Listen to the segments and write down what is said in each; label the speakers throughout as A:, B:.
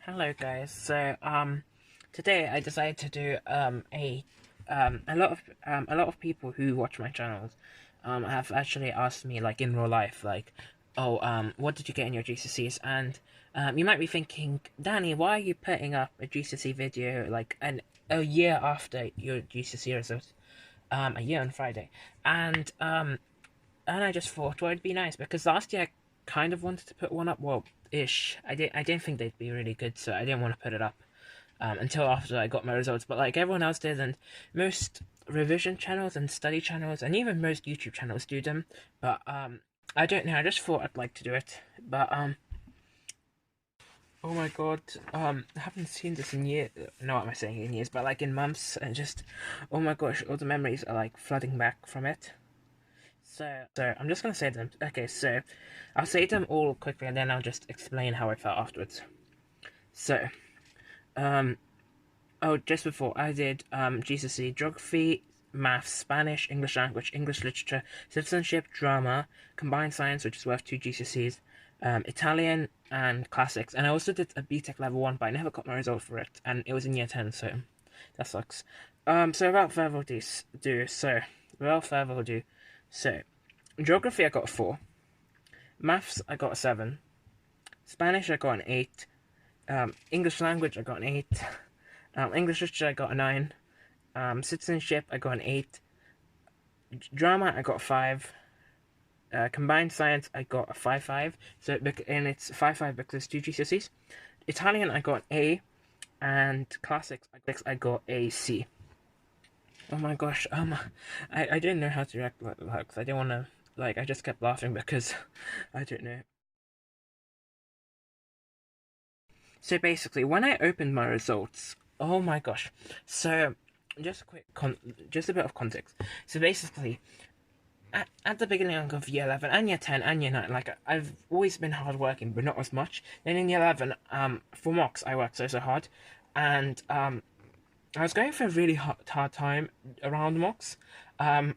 A: Hello guys. Today I decided to do a lot of people who watch my channels have actually asked me, like, in real life, like, oh, what did you get in your GCSEs? And you might be thinking, Danny, why are you putting up a GCSE video like a year after your GCSE results, a year on Friday? And I just thought, well, it'd be nice because last year I kind of wanted to put one up. Well, ish. I didn't think they'd be really good, so I didn't want to put it up until after I got my results. But like everyone else did, and most revision channels and study channels, and even most YouTube channels do them. But I don't know. I just thought I'd like to do it. But oh my god, I haven't seen this in years. No, what am I saying, in years? But like in months, and just, oh my gosh, all the memories are like flooding back from it. So I'm just gonna say them. Okay, so I'll say them all quickly, and then I'll just explain how I felt afterwards. So, um, oh, just before I did GCSE Geography, Maths, Spanish, English Language, English Literature, Citizenship, Drama, Combined Science, which is worth 2 GCSEs, Italian, and Classics. And I also did a BTEC Level 1, but I never got my result for it, and it was in Year 10, so that sucks. So without further ado, so Geography I got a 4, Maths I got a 7, Spanish I got an 8, English Language I got an 8, English Literature I got a 9, Citizenship I got an 8, Drama I got a 5, Combined Science I got a 5.5, and it's 5.5 because it's 2 GCSEs. Italian I got an A, and Classics I got a C. Oh my gosh, I didn't know how to react like that, because I didn't want to, like, I just kept laughing because, I don't know. So basically, when I opened my results, oh my gosh, so, just a bit of context. So basically, at the beginning of year 11 and year 10 and year 9, like, I've always been hardworking, but not as much. Then in year 11, for mocks, I worked so hard, and, I was going for a really hard time around mocks, and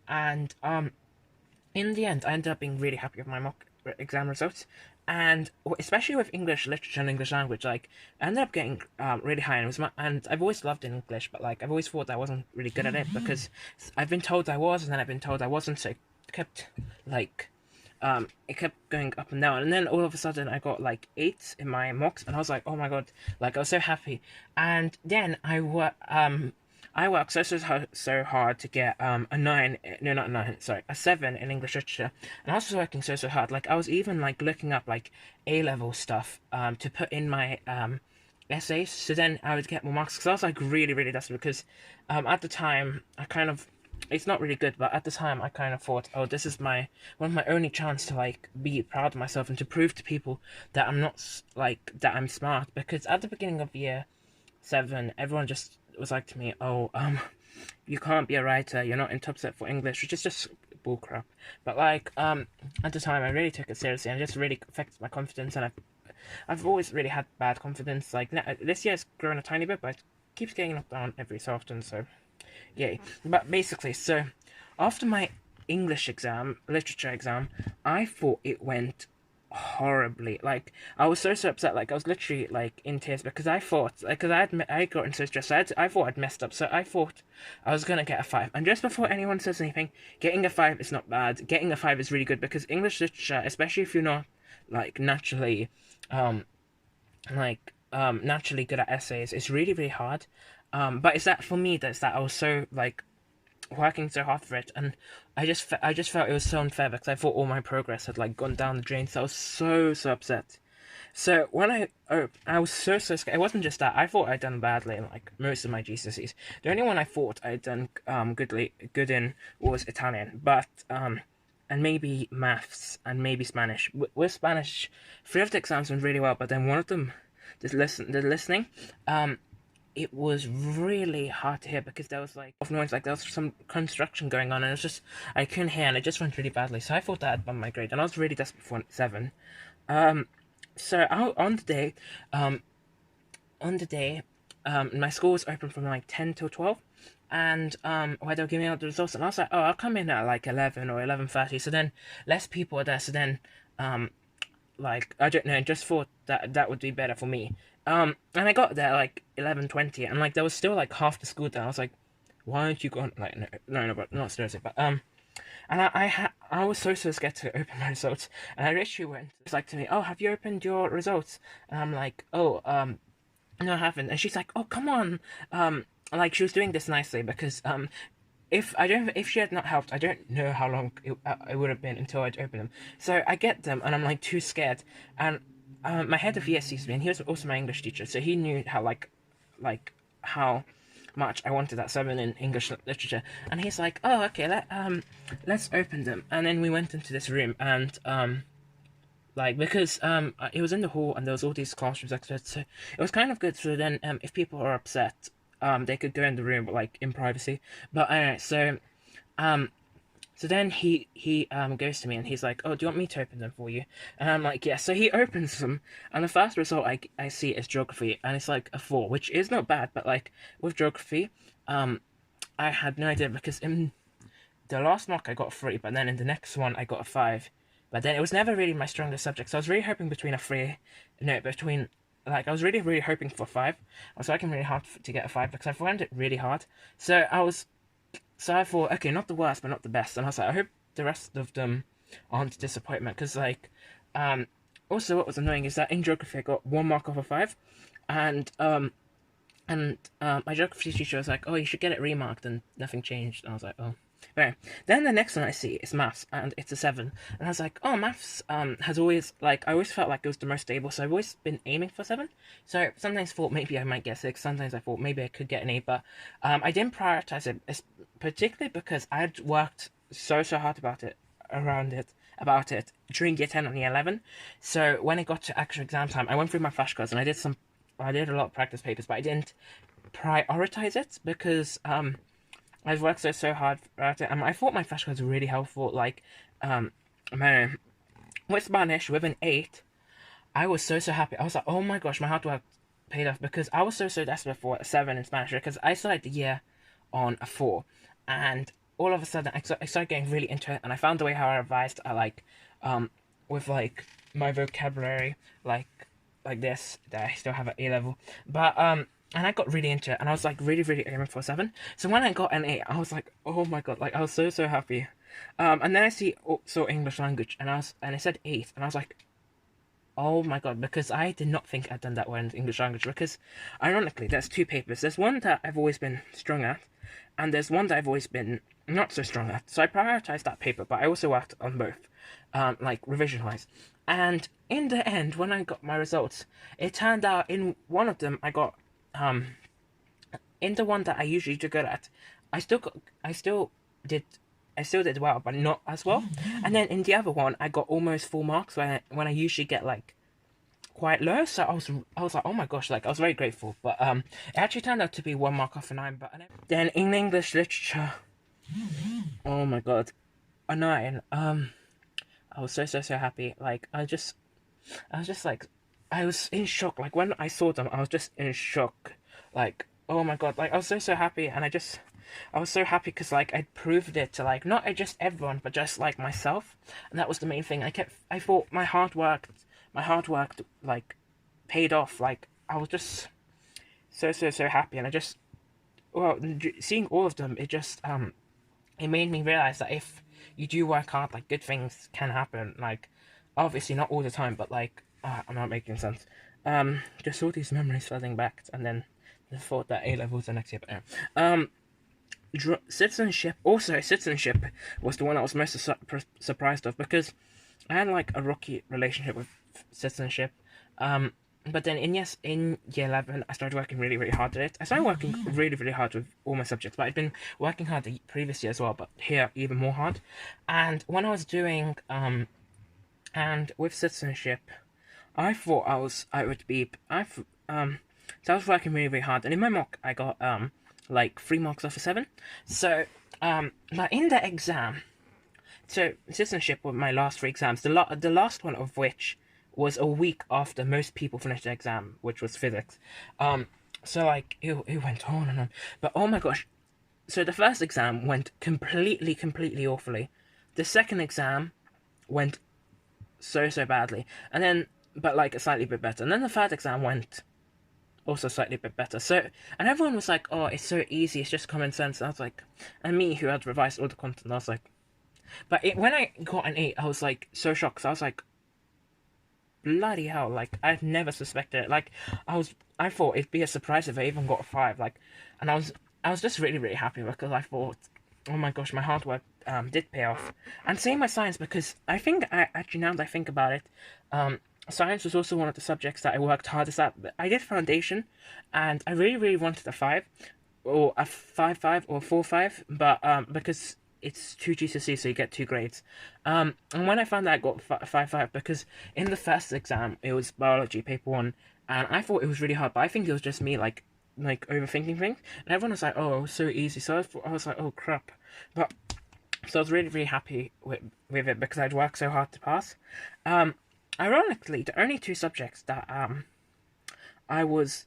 A: in the end, I ended up being really happy with my mock exam results, and especially with English literature and English language, like, I ended up getting really high, and and I've always loved English, but like I've always thought I wasn't really good at it because I've been told I was, and then I've been told I wasn't, so it kept like it kept going up and down, and then all of a sudden I got like 8 in my mocks, and I was like, oh my god, like I was so happy. And then I worked so hard to get a 9, no, not a 9, sorry, a 7 in English literature, and I was working so hard. Like I was even like looking up like A-level stuff to put in my essays, so then I would get more marks, because I was like really desperate, because at the time I kind of, it's not really good, but at the time I kind of thought, oh, this is one of my only chance to like be proud of myself and to prove to people that I'm not like that I'm smart. Because at the beginning of year 7, everyone just was like to me, oh, you can't be a writer, you're not in top set for English, which is just bullcrap. But like at the time I really took it seriously, and it just really affected my confidence, and I've always really had bad confidence. Like this year it's grown a tiny bit, but it keeps getting knocked down every so often, so yay. But basically, so after my English exam, literature exam, I thought it went horribly. Like I was so upset. Like I was literally like in tears, because I thought, like, because I had gotten so stressed. I thought I'd messed up, so I thought I was gonna get a 5. And just before anyone says anything, getting a 5 is not bad. Getting a 5 is really good, because English literature, especially if you're not like naturally naturally good at essays, is really hard. But it's that for me, that's that I was so like working so hard for it, and I just felt it was so unfair, because I thought all my progress had like gone down the drain. So I was so upset. So when I was so scared. It wasn't just that I thought I'd done badly in like most of my GCSEs. The only one I thought I'd done good in was Italian, but and maybe maths and maybe Spanish. With Spanish, 3 of the exams went really well, but then one of them, the listening, it was really hard to hear, because there was like noise, like there was some construction going on, and it was just, I couldn't hear, and it just went really badly. So I thought that I'd bumped my grade, and I was really desperate for 7. So on the day, my school was open from like 10 till 12, and where they were giving out the results, and I was like, oh, I'll come in at like 11 or 11:30. So then less people are there. So then like, I don't know, just thought that that would be better for me. And I got there like 11:20, and like there was still like half the school there. I was like, why aren't you going? Like, no, but not seriously, but and I was so scared to open my results, and I literally went. It's like to me, oh, have you opened your results? And I'm like, oh, no, I haven't. And she's like, oh, come on, like she was doing this nicely because if she had not helped, I don't know how long it would have been until I'd open them. So I get them, and I'm like too scared. And my head of ES sees me, and he was also my English teacher, so he knew how like how much I wanted that 7 in English literature. And he's like, oh, okay, let's open them. And then we went into this room, and like, because it was in the hall and there was all these classrooms experts, so it was kind of good. So then if people are upset, they could go in the room, but like in privacy. But anyway, so then he goes to me and he's like, oh, do you want me to open them for you? And I'm like, yeah. So he opens them, and the first result I see is geography, and it's like a 4, which is not bad, but like with geography, I had no idea, because in the last mock I got a 3, but then in the next one I got a 5. But then it was never really my strongest subject, so I was really hoping between a 3, no, between, like, I was really hoping for a 5. I was working really hard to get a 5, because I found it really hard. So I thought, okay, not the worst, but not the best. And I was like, I hope the rest of them aren't disappointment, because, like, also what was annoying is that in geography I got 1 mark off of 5, and my geography teacher was like, oh, you should get it remarked, and nothing changed. And I was like, oh. Anyway, then the next one I see is maths, and it's a 7. And I was like, oh, maths has always, like, I always felt like it was the most stable, so I've always been aiming for 7. So sometimes I thought maybe I might get 6, sometimes I thought maybe I could get an 8, but I didn't prioritize it, particularly because I had worked so hard about it during year 10 and year 11. So when it got to actual exam time, I went through my flashcards and I did a lot of practice papers, but I didn't prioritize it because I've worked so hard at it, and I thought my flashcards were really helpful. Like, with Spanish, with an 8, I was so happy. I was like, oh my gosh, my hard work paid off, because I was so desperate for a 7 in Spanish, because I started the year on a 4, and all of a sudden I started getting really into it, and I found the way how I revised. With like my vocabulary, like this, that I still have at A level, but and I got really into it, and I was like really aiming for a 7. So when I got an 8, I was like, oh my god, like I was so happy. And then I saw English language, and it said 8, and I was like, oh my god, because I did not think I'd done that well in English language, because ironically there's 2 papers. There's one that I've always been strong at, and there's one that I've always been not so strong at. So I prioritized that paper, but I also worked on both, like revision wise. And in the end, when I got my results, it turned out in one of them I got in the one that I usually do good at, I still did well, but not as well. And then in the other one, I got almost full marks when I usually get like quite low. So I was like, oh my gosh, like I was very grateful. But it actually turned out to be 1 mark off a 9. But then in English literature, oh my god, a 9. I was so happy. Like I was just like, I was in shock. Like when I saw them, I was just in shock. Like, oh my god, like I was so happy, and I was so happy because like I'd proved it to like not just everyone, but just like myself, and that was the main thing. I thought my hard work like paid off. Like I was just so happy, and seeing all of them, it just it made me realize that if you do work hard, like good things can happen. Like obviously not all the time, but like I'm not making sense. Just all these memories flooding back, and then the thought that A levels are next year. But anyway. Citizenship was the one I was most surprised of, because I had like a rocky relationship with citizenship. But then in year 11, I started working really hard at it. I started working really hard with all my subjects, but I'd been working hard the previous year as well, but here even more hard. And when I was doing and with citizenship, I thought so I was working really hard, and in my mock I got like 3 marks off of 7. So but in the exam, so citizenship were my last 3 exams. The last one of which was a week after most people finished the exam, which was physics. So like it went on and on. But oh my gosh. So the first exam went completely awfully. The second exam went so badly, and then but like a slightly bit better, and then the third exam went also slightly bit better. So, and everyone was like, "Oh, it's so easy. It's just common sense." And I was like, and me who had revised all the content, I was like, but when I got an 8, I was like so shocked. I was like, bloody hell! Like I'd never suspected it. Like I thought it'd be a surprise if I even got a 5. Like, and I was just really happy because I thought, oh my gosh, my hard work did pay off. And same with science, because I think actually now that I think about it, science was also one of the subjects that I worked hardest at. I did foundation, and I really wanted a 5, or a 5 or 4-5, but because it's 2 GCSE, so you get 2 grades. And when I found out I got 5-5, because in the first exam it was biology paper 1, and I thought it was really hard, but I think it was just me like overthinking things, and everyone was like, "Oh, it was so easy." So I was like, "Oh crap!" But so I was really happy with it because I'd worked so hard to pass. Ironically, the only 2 subjects that I was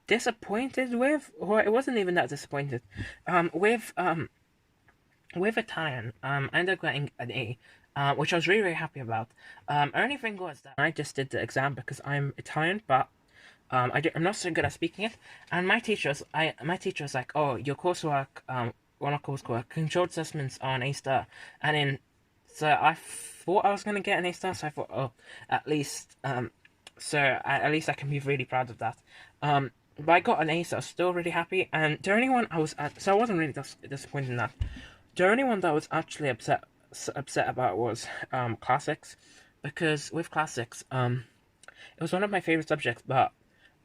A: disappointed with, or it wasn't even that disappointed, with Italian, I ended up getting an A, which I was really happy about. Only thing was that I just did the exam because I'm Italian, but I'm not so good at speaking it. And my teacher was like, "Oh, your coursework, coursework, controlled assessments are an A star," and then so I thought I was gonna get an A star, so I thought, oh, at least at least I can be really proud of that. But I got an A, so I was still really happy. And the only one so I wasn't really disappointed in that. The only one that I was actually upset about was classics, because with classics, it was one of my favorite subjects, but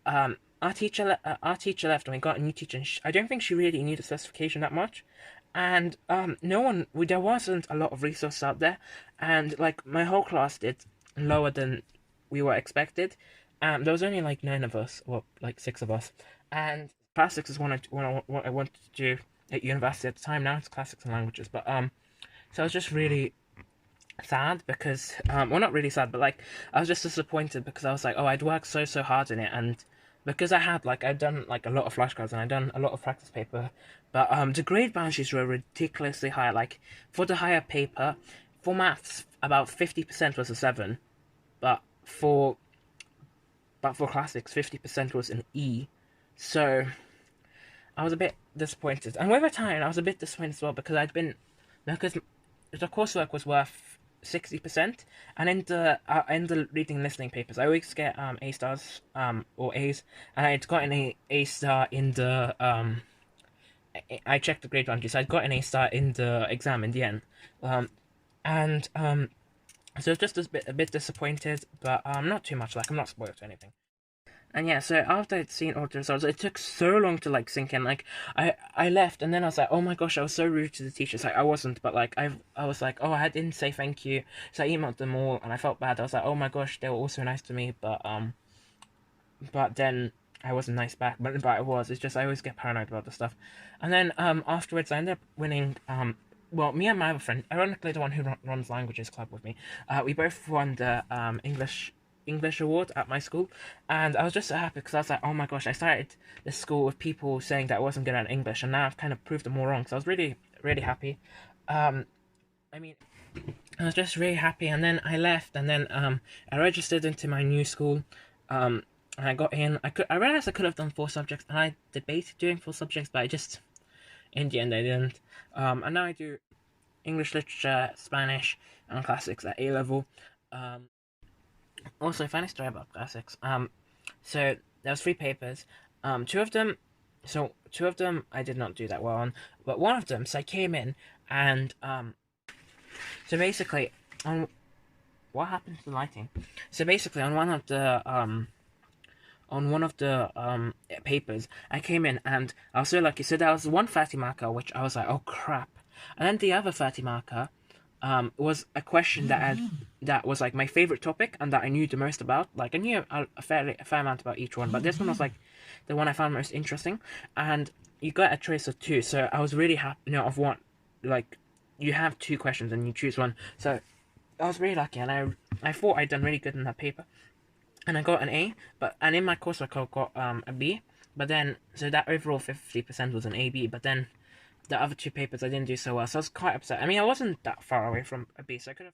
A: our teacher left and we got a new teacher, and I don't think she really knew the specification that much, and there wasn't a lot of resources out there, and like my whole class did lower than we were expected. There was only like 9 of us, or like 6 of us, and classics is what I wanted to do at university at the time. Now it's classics and languages, but so I was just really sad because well, not really sad, but like I was just disappointed because I was like, oh, I'd worked so hard in it, and because I'd done like a lot of flashcards and I'd done a lot of practice paper, but the grade boundaries were ridiculously high. Like for the higher paper, for maths about 50% was a 7, but for classics 50% was an E. So I was a bit disappointed, and with Italian I was a bit disappointed as well because because the coursework was worth 60%, and in the reading and listening papers I always get A stars or A's, and I'd got an A star in the I checked the grade boundaries, so I'd got an A star in the exam in the end, and so just a bit disappointed, but not too much. Like I'm not spoiled or anything. And yeah, so after I'd seen all the results, it took so long to like sink in. Like I left, and then I was like, oh my gosh, I was so rude to the teachers. Like I wasn't, but like I was like, oh, I didn't say thank you, so I emailed them all, and I felt bad. I was like, oh my gosh, they were all so nice to me, but then I wasn't nice back. But I was. It's just I always get paranoid about the stuff. And then afterwards, I ended up winning. Well, me and my other friend, ironically the one who runs languages club with me, we both won the English award at my school, and I was just so happy because I was like, oh my gosh, I started this school with people saying that I wasn't good at English, and now I've kind of proved them all wrong. So I was really happy. I mean, I was just really happy, and then I left, and then I registered into my new school. And I got in. I realized I could have done 4 subjects, and I debated doing 4 subjects, but in the end I didn't. And now I do English literature, Spanish, and classics at A level. Also, funny story about classics. So there was 3 papers. Two of them I did not do that well on, but one of them, so I came in and so basically on what happened to the lighting? So basically on one of the papers, I came in and I was so lucky. So there was one 30 marker, which I was like, oh crap, and then the other 30 marker was a question that was like my favorite topic and that I knew the most about. Like I knew a fair amount about each one, but this one was like the one I found most interesting. And you got a choice of 2, so I was really happy. Of one, like you have 2 questions and you choose one. So I was really lucky, and I thought I'd done really good in that paper, and I got an A. And in my coursework I got a B. But then so that overall 50% was an AB. But then the other 2 papers I didn't do so well, so I was quite upset. I mean, I wasn't that far away from a B, so I could have